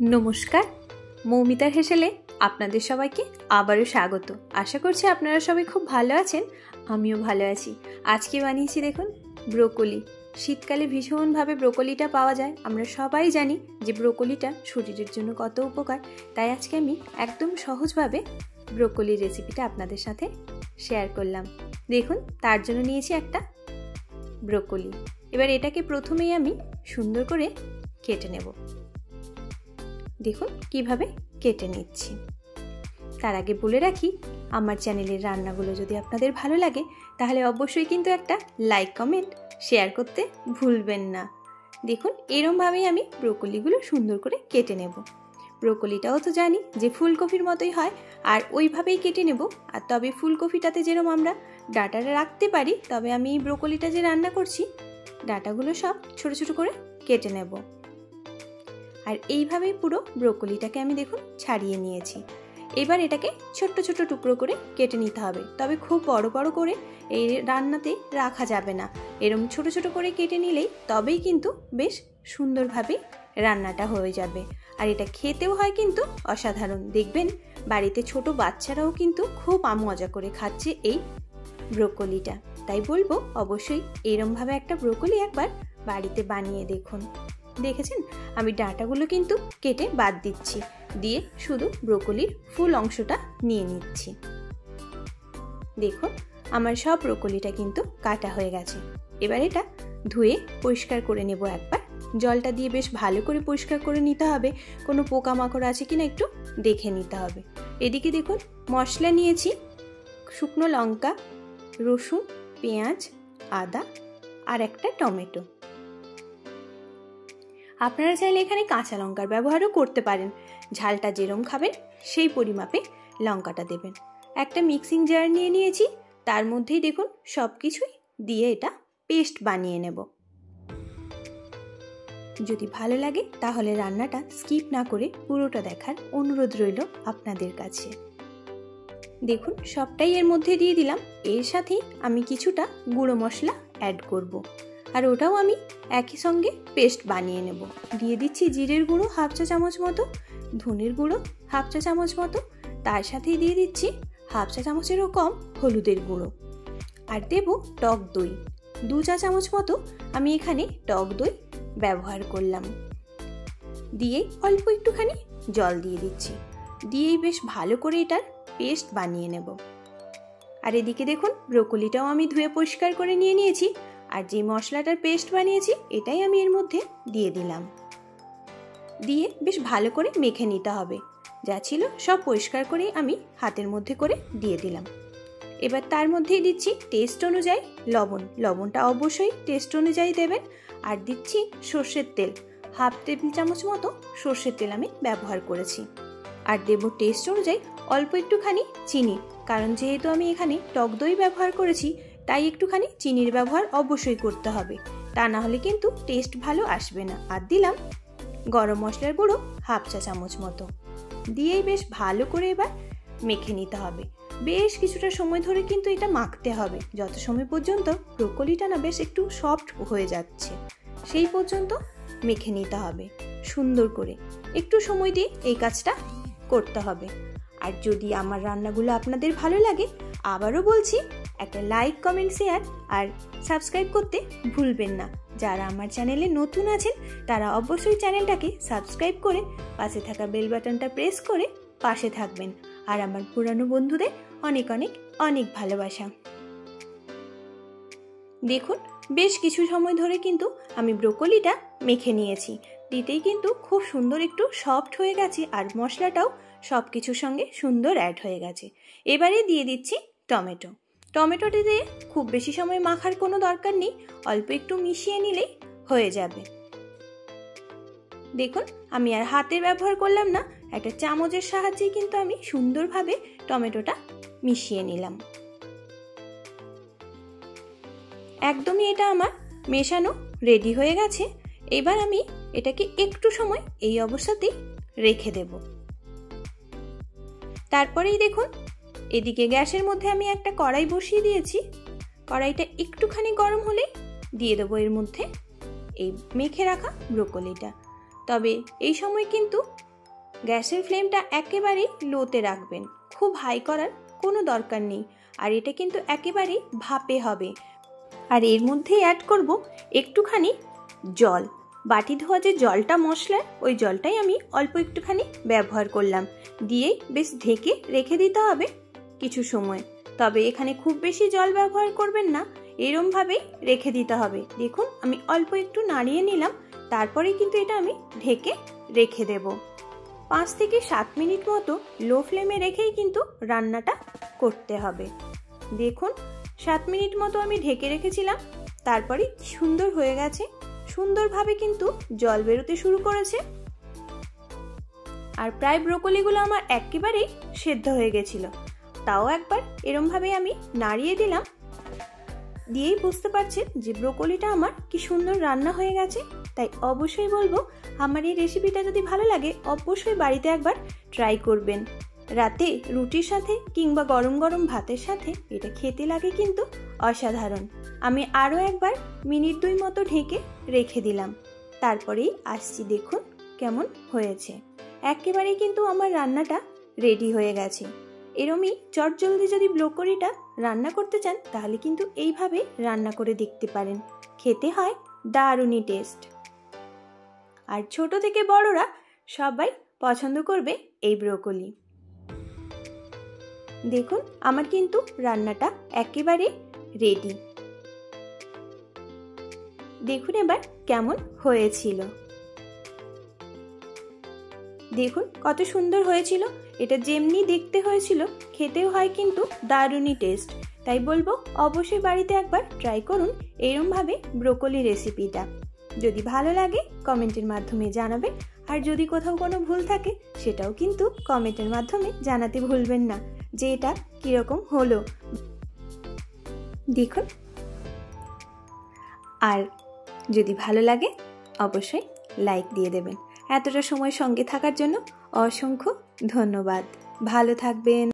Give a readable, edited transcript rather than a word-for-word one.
নমস্কার, মৌমিতার হেসেলে আপনাদের সবাইকে আবারও স্বাগত। আশা করছি আপনারা সবাই খুব ভালো আছেন, আমিও ভালো আছি। আজকে বানিয়েছি দেখুন ব্রোকলি। শীতকালে ভীষণভাবে ব্রোকলিটা পাওয়া যায়। আমরা সবাই জানি যে ব্রোকলিটা শরীরের জন্য কত উপকার। তাই আজকে আমি একদম সহজভাবে ব্রোকলির রেসিপিটা আপনাদের সাথে শেয়ার করলাম। দেখুন, তার জন্য নিয়েছি একটা ব্রোকলি। এবার এটাকে প্রথমেই আমি সুন্দর করে কেটে নেব। দেখুন কিভাবে কেটে নিচ্ছি। তার আগে বলে রাখি, আমার চ্যানেলের রান্নাগুলো যদি আপনাদের ভালো লাগে তাহলে অবশ্যই কিন্তু একটা লাইক, কমেন্ট, শেয়ার করতে ভুলবেন না। দেখুন এরমভাবেই আমি ব্রোকলিগুলো সুন্দর করে কেটে নেব। ব্রোকলিটাও তো জানি যে ফুলকপির মতোই হয়, আর ওইভাবেই কেটে নেব। আর তবে ফুলকপিটাতে যেরকম আমরা ডাঁটাটা রাখতে পারি, তবে আমি এই ব্রোকলিটা যে রান্না করছি ডাঁটাগুলো সব ছোট ছোট করে কেটে নেব। আর এইভাবেই পুরো ব্রোকলিটাকে আমি দেখুন ছাড়িয়ে নিয়েছি। এবার এটাকে ছোট্ট ছোট্ট টুকরো করে কেটে নিতে হবে, তবে খুব বড় বড় করে এই রান্নাতে রাখা যাবে না। এরকম ছোট ছোট করে কেটে নিলেই তবেই কিন্তু বেশ সুন্দরভাবে রান্নাটা হয়ে যাবে। আর এটা খেতেও হয় কিন্তু অসাধারণ। দেখবেন বাড়িতে ছোট বাচ্চারাও কিন্তু খুব মজা করে খাচ্ছে এই ব্রোকলিটা। তাই বলবো অবশ্যই এরমভাবে একটা ব্রোকলি একবার বাড়িতে বানিয়ে দেখুন। দেখেছেন আমি ডাঁটাগুলো কিন্তু কেটে বাদ দিচ্ছি, দিয়ে শুধু ব্রোকলির ফুল অংশটা নিয়ে নিচ্ছি। দেখুন আমার সব ব্রোকলিটা কিন্তু কাটা হয়ে গেছে। এবার এটা ধুয়ে পরিষ্কার করে নেব একবার। জলটা দিয়ে বেশ ভালো করে পরিষ্কার করে নিতে হবে, কোনো পোকামাকড় আছে কিনা একটু দেখে নিতে হবে। এদিকে দেখুন মশলা নিয়েছি শুকনো লঙ্কা, রসুন, পেঁয়াজ, আদা আর একটা টমেটো। আপনারা চাইলে এখানে কাঁচা লঙ্কার ব্যবহারও করতে পারেন। ঝালটা যেরকম খাবেন সেই পরিমাপে লঙ্কাটা দেবেন। একটা মিক্সিং জার নিয়ে নিয়েছি, তার মধ্যেই দেখুন সব কিছুই দিয়ে এটা পেস্ট বানিয়ে নেব। যদি ভালো লাগে তাহলে রান্নাটা স্কিপ না করে পুরোটা দেখার অনুরোধ রইল আপনাদের কাছে। দেখুন সবটাই এর মধ্যে দিয়ে দিলাম। এর সাথে আমি কিছুটা গুঁড়ো মশলা অ্যাড করব, আর ওটাও আমি একই সঙ্গে পেস্ট বানিয়ে নেব। দিয়ে দিচ্ছি জিরের গুঁড়ো হাফ চা চামচ মতো, ধনের গুঁড়ো হাফ চা চামচ মতো, তার সাথেই দিয়ে দিচ্ছি হাফ চা চামচেরও কম হলুদের গুঁড়ো। আর দেব টক দই 2 চা চামচ মতো। আমি এখানে টক দই ব্যবহার করলাম। দিয়ে অল্প একটুখানি জল দিয়ে দিচ্ছি, দিয়েই বেশ ভালো করে এটার পেস্ট বানিয়ে নেব। আর এদিকে দেখুন ব্রোকলিটাও আমি ধুয়ে পরিষ্কার করে নিয়ে নিয়েছি, আর যে মশলাটার পেস্ট বানিয়েছি এটাই আমি এর মধ্যে দিয়ে দিলাম। দিয়ে বেশ ভালো করে মেখে নিতে হবে। যা ছিল সব পরিষ্কার করে আমি হাতের মধ্যে করে দিয়ে দিলাম। এবার তার মধ্যেই দিচ্ছি টেস্ট অনুযায়ী লবণ। লবণটা অবশ্যই টেস্ট অনুযায়ী দেবেন। আর দিচ্ছি সর্ষের তেল, হাফ টেবিল চামচ মতো সর্ষের তেল আমি ব্যবহার করেছি। আর দেব টেস্ট অনুযায়ী অল্প একটুখানি চিনি, কারণ যেহেতু আমি এখানে টক দই ব্যবহার করেছি তাই একটুখানি চিনির ব্যবহার অবশ্যই করতে হবে, তা না হলে কিন্তু টেস্ট ভালো আসবে না। আর দিলাম গরম মশলার গুঁড়ো হাফ চা চামচ মতো। দিয়েই বেশ ভালো করে এবার মেখে নিতে হবে। বেশ কিছুটা সময় ধরে কিন্তু এটা মাখতে হবে, যত সময় পর্যন্ত ব্রোকলিটা না বেশ একটু সফট হয়ে যাচ্ছে সেই পর্যন্ত মেখে নিতে হবে সুন্দর করে। একটু সময় দিয়ে এই কাজটা করতে হবে। আর যদি আমার রান্নাগুলো আপনাদের ভালো লাগে, আবারও বলছি একটা লাইক, কমেন্ট, শেয়ার আর সাবস্ক্রাইব করতে ভুলবেন না। যারা আমার চ্যানেলে নতুন আছেন তারা অবশ্যই চ্যানেলটাকে সাবস্ক্রাইব করে পাশে থাকা বেল বাটনটা প্রেস করে পাশে থাকবেন। আর আমার পুরানো বন্ধুদের অনেক অনেক অনেক ভালোবাসা। দেখুন বেশ কিছু সময় ধরে কিন্তু আমি ব্রোকলিটা মেখে নিয়েছি, দিতেই কিন্তু খুব সুন্দর একটু সফট হয়ে গেছে, আর মশলাটাও সব কিছুর সঙ্গে সুন্দর অ্যাড হয়ে গেছে। এবারে দিয়ে দিচ্ছি টমেটো। টমেটোটা দিয়ে খুব বেশি সময় মাখার কোনো দরকার নেই, অল্প একটু মিশিয়ে নিলেই হয়ে যাবে। দেখুন আমি আর হাতের ব্যবহার করলাম না, একটা চামচের সাহায্যে কিন্তু আমি সুন্দরভাবে টমেটোটা মিশিয়ে নিলাম। একদমই এটা আমার মেশানো রেডি হয়ে গেছে। এবার আমি এটাকে একটু সময় এই অবস্থাতেই রেখে দেব। তারপরেই দেখুন এদিকে গ্যাসের মধ্যে আমি একটা কড়াই বসিয়ে দিয়েছি। কড়াইটা একটুখানি গরম হলেই দিয়ে দেবো এর মধ্যে এই মেখে রাখা ব্রোকলিটা। তবে এই সময় কিন্তু গ্যাসের ফ্লেমটা একেবারেই লোতে রাখবেন, খুব হাই করার কোনো দরকার নেই। আর এটা কিন্তু একেবারেই ভাপে হবে। আর এর মধ্যেই অ্যাড করব একটুখানি জল। বাটি ধোয়া যে জলটা মশলার, ওই জলটাই আমি অল্প একটুখানি ব্যবহার করলাম। দিয়েই বেশ ঢেকে রেখে দিতে হবে কিছু সময়। তবে এখানে খুব বেশি জল ব্যবহার করবেন না, এরমভাবেই রেখে দিতে হবে। দেখুন আমি অল্প একটু নাড়িয়ে নিলাম, তারপরেই কিন্তু এটা আমি ঢেকে রেখে দেব। 5 থেকে 7 মিনিট মতো লো ফ্লেমে রেখেই কিন্তু রান্নাটা করতে হবে। দেখুন 7 মিনিট মতো আমি ঢেকে রেখেছিলাম, তারপরে সুন্দর হয়ে গেছে, সুন্দরভাবে কিন্তু জল বেরোতে শুরু করেছে। আর প্রায় ব্রোকলিগুলো আমার একেবারেই সেদ্ধ হয়ে গেছিল। তাও একবার এরমভাবে আমি নাড়িয়ে দিলাম, দিয়েই বুঝতে পারছেন যে ব্রোকলিটা আমার কি সুন্দর রান্না হয়ে গেছে। তাই অবশ্যই বলবো, আমার এই রেসিপিটা যদি ভালো লাগে অবশ্যই বাড়িতে একবার ট্রাই করবেন। রাতে রুটির সাথে কিংবা গরম গরম ভাতের সাথে এটা খেতে লাগে কিন্তু অসাধারণ। আমি আরও একবার মিনিট 2 মতো ঢেকে রেখে দিলাম, তারপরেই আসছি। দেখুন কেমন হয়েছে, একেবারেই কিন্তু আমার রান্নাটা রেডি হয়ে গেছে। এরমই চটজলদি যদি ব্রোকলিটা রান্না করতে চান তাহলে কিন্তু এইভাবে রান্না করে দেখতে পারেন, খেতে হয় দারুণই টেস্ট। আর ছোট থেকে বড়রা সবাই পছন্দ করবে এই ব্রোকলি। দেখুন আমার কিন্তু রান্নাটা একেবারে রেডি। দেখুন এবার কেমন হয়েছিল, দেখুন কত সুন্দর হয়েছিল। এটা যেমনি দেখতে হয়েছিল খেতেও হয় কিন্তু দারুণই টেস্ট। তাই বলবো অবশ্যই বাড়িতে একবার ট্রাই করুন এরমভাবে ব্রোকলি রেসিপিটা। যদি ভালো লাগে কমেন্টের মাধ্যমে জানাবে, আর যদি কোথাও কোনো ভুল থাকে সেটাও কিন্তু কমেন্টের মাধ্যমে জানাতে ভুলবেন না যে এটা কীরকম হলো। দেখুন, আর যদি ভালো লাগে অবশ্যই লাইক দিয়ে দেবেন। এতটা সময় সঙ্গে থাকার জন্য অসংখ্য ধন্যবাদ। ভালো থাকবেন।